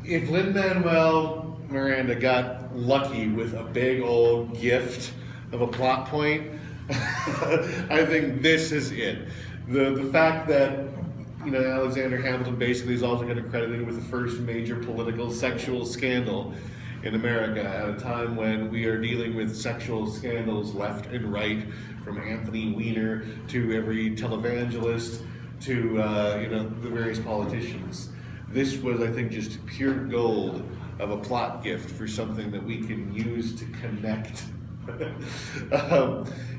if Lin-Manuel Miranda got lucky with a big old gift of a plot point, I think this is it. The fact that Alexander Hamilton basically is also going to credited with the first major political sexual scandal in America at a time when we are dealing with sexual scandals left and right, from Anthony Weiner to every televangelist to the various politicians. This was, I think, just pure gold of a plot gift for something that we can use to connect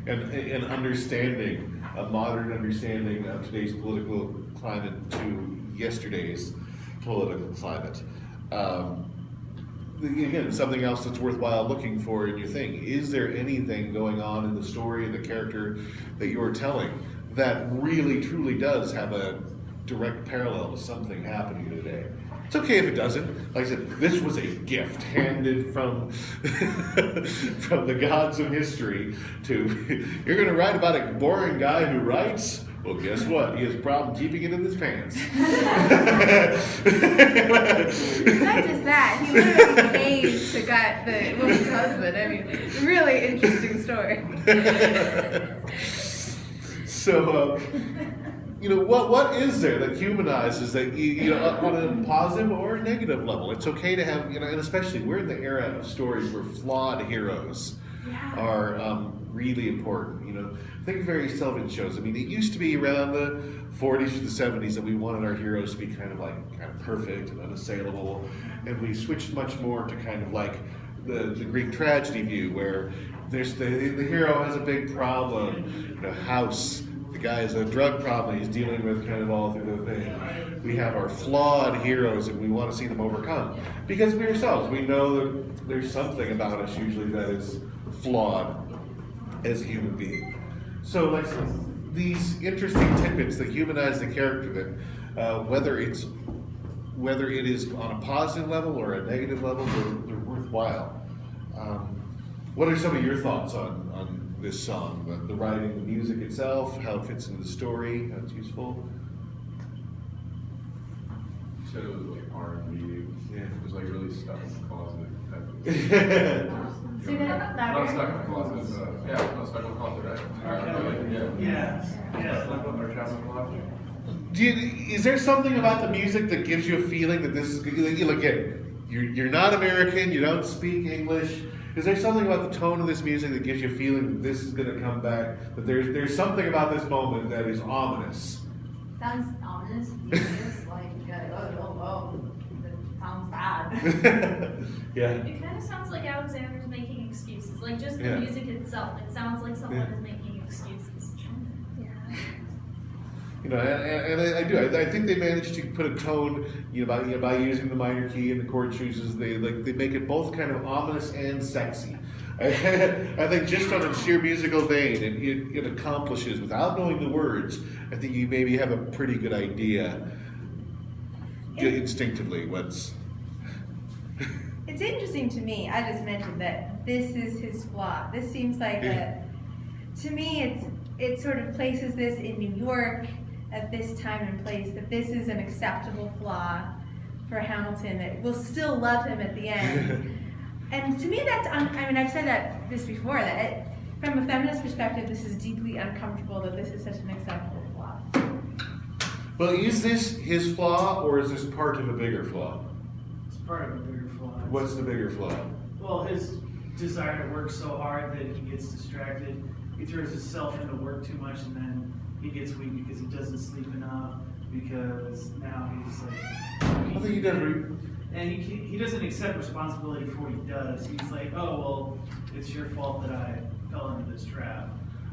and understanding, a modern understanding of today's political climate to yesterday's political climate. Again, something else that's worthwhile looking for in your thing. Is there anything going on in the story of the character that you're telling that really, truly does have a direct parallel to something happening today? It's okay if it doesn't. Like I said, this was a gift handed from from the gods of history to, you're going to write about a boring guy who writes? Well, guess what? He has a problem keeping it in his pants. Not just that, he literally paid to get the woman's husband. I mean, really interesting story. So, what is there that humanizes that, on a positive or negative level? It's okay to have, and especially we're in the era of stories where flawed heroes are really important. Think of various television shows. I mean, it used to be around the 40s to the 70s that we wanted our heroes to be kind of perfect and unassailable, and we switched much more to kind of like the Greek tragedy view, where there's the hero has a big problem, house. The guy has a drug problem he's dealing with kind of all through the thing. We have our flawed heroes and we want to see them overcome. Because we ourselves, we know that there's something about us usually that is flawed as a human being. So these interesting tidbits that humanize the character, that whether it is on a positive level or a negative level, they're worthwhile. What are some of your thoughts on this song? The writing, the music itself, how it fits into the story, how it's useful? You said it was like R&B. Yeah. It was like really stuck in the closet. See that? Not stuck in the closet. Not stuck in the closet, right? Yeah. Stuck in our chest in the closet. Is there something about the music that gives you a feeling that this is you're not American, you don't speak English? Is there something about the tone of this music that gives you a feeling that this is going to come back? That there's something about this moment that is ominous? Sounds ominous. That sounds bad. Yeah. It kind of sounds like Alexander's making excuses. Like just the music itself. It sounds like someone is making excuses. And I do. I think they managed to put a tone, by using the minor key and the chord choices. They make it both kind of ominous and sexy. I think just on a sheer musical vein, it accomplishes without knowing the words. I think you maybe have a pretty good idea instinctively what's. It's interesting to me. I just mentioned that this is his flaw. This seems like to me, it sort of places this in New York at this time and place, that this is an acceptable flaw for Hamilton, that we'll still love him at the end. And to me, I've said this before, that from a feminist perspective, this is deeply uncomfortable that this is such an acceptable flaw. Well, is this his flaw, or is this part of a bigger flaw? It's part of a bigger flaw. What's the bigger flaw? Well, his desire to work so hard that he gets distracted. He throws himself into work too much, and then he gets weak because he doesn't sleep enough, because now he's like... I think he does. And he doesn't accept responsibility for what he does. He's like, oh, well, it's your fault that I fell into this trap.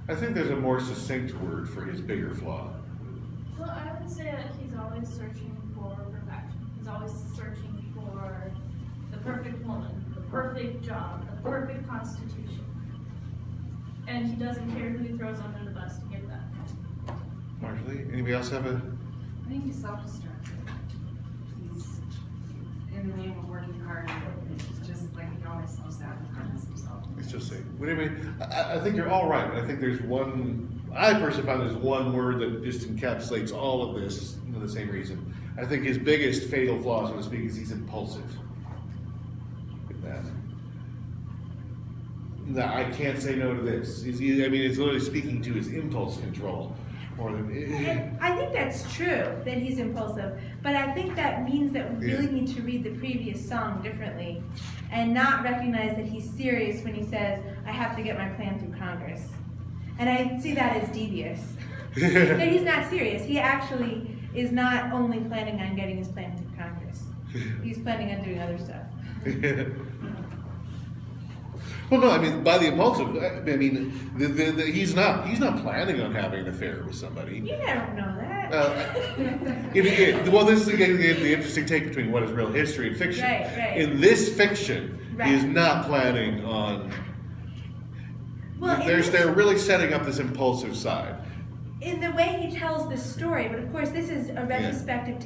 I think there's a more succinct word for his bigger flaw. Well, I would say that he's always searching for perfection. He's always searching for the perfect woman, the perfect job, the perfect constitution. And he doesn't care who he throws under the bus to get that. Marjorie, anybody else have a... I think he's self-destructive. He's in the name of working hard. He's just like he always self-sabotages himself. Let's just say. I think you're all right, but I think there's one... I personally find there's one word that just encapsulates all of this, the same reason. I think his biggest fatal flaw, so to speak, is he's impulsive. With that. No, I can't say no to this. I mean, it's literally speaking to his impulse control more than. And I think that's true, that he's impulsive, but I think that means that we really need to read the previous song differently and not recognize that he's serious when he says, I have to get my plan through Congress. And I see that as devious. That he's not serious. He actually is not only planning on getting his plan through Congress. He's planning on doing other stuff. Well, no, I mean, by the impulsive, I mean, he's not planning on having an affair with somebody. You don't know that. Well, this is again the interesting take between what is real history and fiction. Right. In this fiction, Right. he is not planning on. Well, They're really setting up this impulsive side. in the way he tells the story, but of course this is a retrospective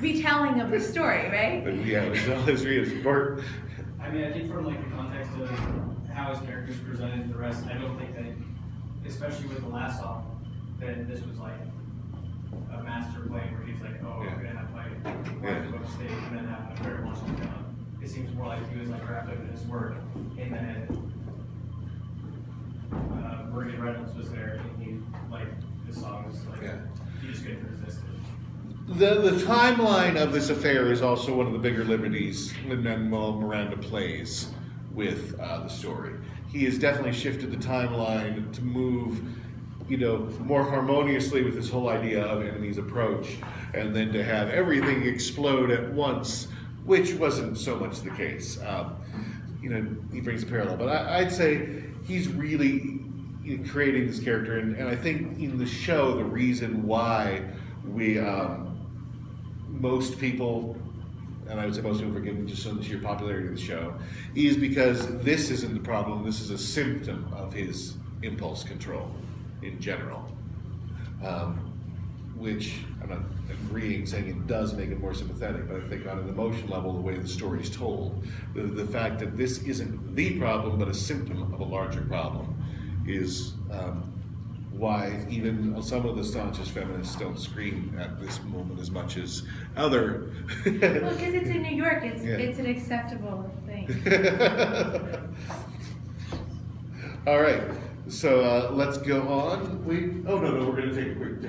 retelling of the story, right? But yeah, real history is short. I mean, I think from like the context of how his character is presented to the rest, I don't think that, especially with the last song, that this was like a master plan where he's like, oh, Yeah. I'm gonna have my wife go upstate and then have an affair once I'm done. It seems more like he was like wrapped up in his work, and then Marie Reynolds was there, and he like this song was like he just couldn't resist it. The timeline of this affair is also one of the bigger liberties Lin-Manuel Miranda plays with the story. He has definitely shifted the timeline to move, more harmoniously with this whole idea of enemy's approach, and then to have everything explode at once, which wasn't so much the case. He brings a parallel, but I'd say he's really creating this character, and I think in the show, the reason why we most people, and I would say most people forgive me just on the sheer popularity of the show, is because this isn't the problem, this is a symptom of his impulse control in general. Which I'm not agreeing, saying it does make it more sympathetic, but I think on an emotion level, the way the story's told, the fact that this isn't the problem, but a symptom of a larger problem, is why even some of the staunchest feminists don't scream at this moment as much as other. Well, because it's in New York, it's an acceptable thing. All right, so let's go on. No, we're going to take a break.